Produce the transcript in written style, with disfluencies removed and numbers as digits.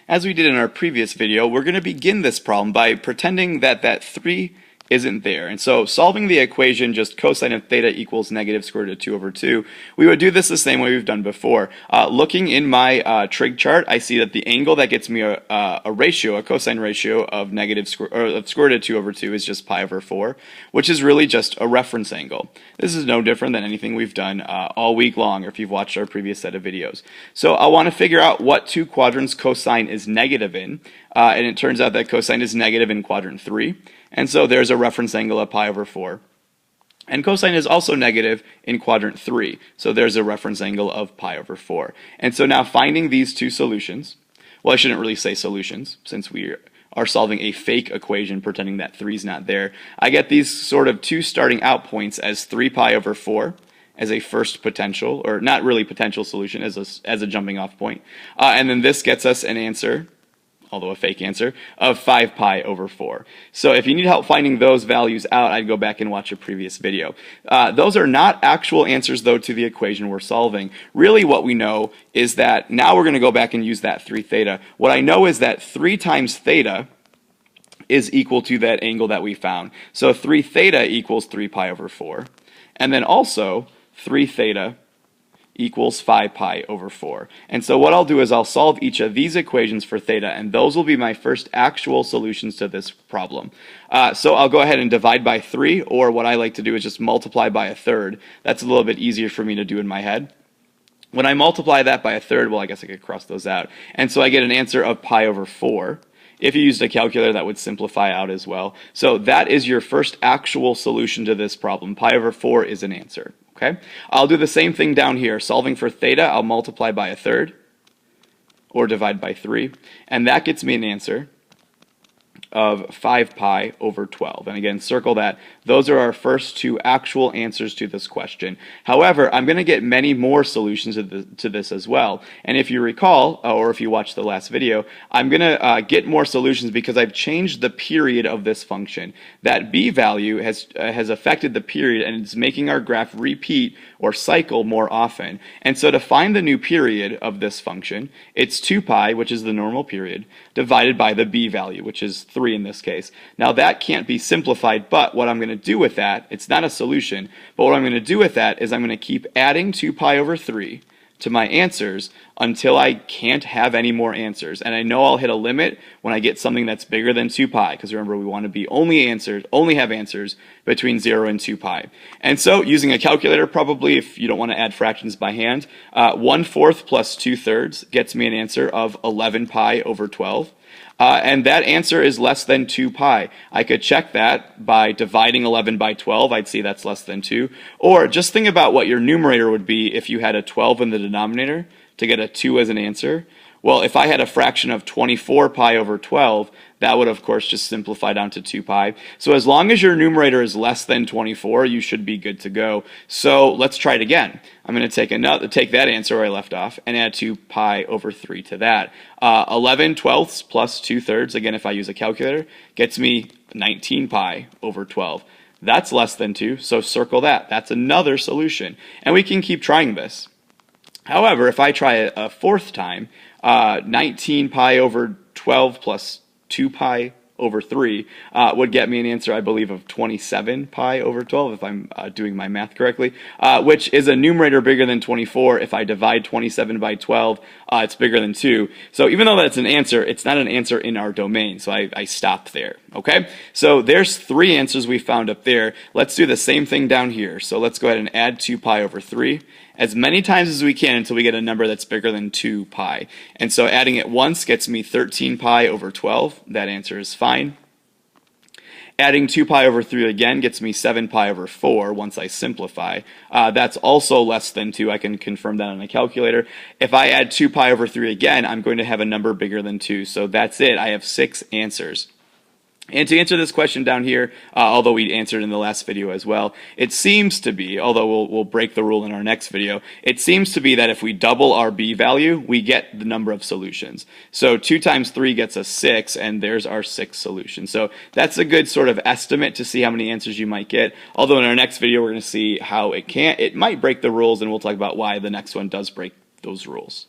As we did in our previous video, we're going to begin this problem by pretending that that 3 isn't there. And so solving the equation just cosine of theta equals negative square root of 2 over 2, we would do this the same way we've done before. Looking in my trig chart, I see that the angle that gets me a ratio, a cosine ratio of square root of 2 over 2 is just pi over 4, which is really just a reference angle. This is no different than anything we've done all week long, or if you've watched our previous set of videos. So I want to figure out what two quadrants cosine is negative in, and it turns out that cosine is negative in quadrant 3. And so there's a reference angle of pi over 4. And cosine is also negative in quadrant 3. So there's a reference angle of pi over 4. And so now finding these two solutions, well, I shouldn't really say solutions since we are solving a fake equation pretending that 3 is not there. I get these sort of two starting out points as 3 pi over 4 as a first potential, or not really potential solution, as a jumping off point. And then this gets us an answer, although a fake answer, of 5 pi over 4. So if you need help finding those values out, I'd go back and watch a previous video. Those are not actual answers, though, to the equation we're solving. Really what we know is that, now we're going to go back and use that 3 theta. What I know is that 3 times theta is equal to that angle that we found. So 3 theta equals 3 pi over 4. And then also 3 theta equals 5 pi over 4. And so what I'll do is I'll solve each of these equations for theta, and those will be my first actual solutions to this problem. So I'll go ahead and divide by 3, or what I like to do is just multiply by a third. That's a little bit easier for me to do in my head. When I multiply that by a third, well, I guess I could cross those out. And so I get an answer of pi over 4. If you used a calculator, that would simplify out as well. So that is your first actual solution to this problem. Pi over 4 is an answer. Okay? I'll do the same thing down here. Solving for theta, I'll multiply by a third, or divide by 3, and that gets me an answer of 5 pi over 12. And again, circle that. Those are our first two actual answers to this question. However, I'm going to get many more solutions to this as well. And if you recall, or if you watched the last video, I'm going to get more solutions because I've changed the period of this function. That b value has affected the period, and it's making our graph repeat or cycle more often. And so to find the new period of this function, it's 2 pi, which is the normal period, divided by the b value, which is 3 in this case. Now that can't be simplified, but what I'm going to do with that, it's not a solution, but what I'm going to do with that is I'm going to keep adding 2 pi over 3 to my answers until I can't have any more answers. And I know I'll hit a limit when I get something that's bigger than 2 pi, because remember, we want to be only have answers between 0 and 2 pi. And so using a calculator, probably, if you don't want to add fractions by hand, 1/4 plus 2/3 gets me an answer of 11 pi over 12. And that answer is less than 2 pi. I could check that by dividing 11 by 12. I'd see that's less than 2. Or just think about what your numerator would be if you had a 12 in the denominator to get a 2 as an answer. Well, if I had a fraction of 24 pi over 12, that would, of course, just simplify down to 2 pi. So as long as your numerator is less than 24, you should be good to go. So let's try it again. I'm going to take that answer where I left off and add 2 pi over 3 to that. 11 twelfths plus 2/3, again, if I use a calculator, gets me 19 pi over 12. That's less than 2, so circle that. That's another solution. And we can keep trying this. However, if I try a fourth time, 19 pi over 12 plus 2 pi over 3 would get me an answer, I believe, of 27 pi over 12, if I'm doing my math correctly, which is a numerator bigger than 24. If I divide 27 by 12, it's bigger than 2. So even though that's an answer, it's not an answer in our domain, so I stopped there. Okay? So there's 3 answers we found up there. Let's do the same thing down here. So let's go ahead and add 2 pi over 3 as many times as we can until we get a number that's bigger than 2 pi. And so adding it once gets me 13 pi over 12. That answer is fine. Adding 2 pi over 3 again gets me 7 pi over 4 once I simplify. That's also less than 2. I can confirm that on a calculator. If I add 2 pi over 3 again, I'm going to have a number bigger than 2. So that's it. I have 6 answers. And to answer this question down here, although we answered in the last video as well, it seems to be, although we'll break the rule in our next video, it seems to be that if we double our b value, we get the number of solutions. So 2 times 3 gets us 6, and there's our 6th solution. So that's a good sort of estimate to see how many answers you might get. Although in our next video, we're going to see how it might break the rules, and we'll talk about why the next one does break those rules.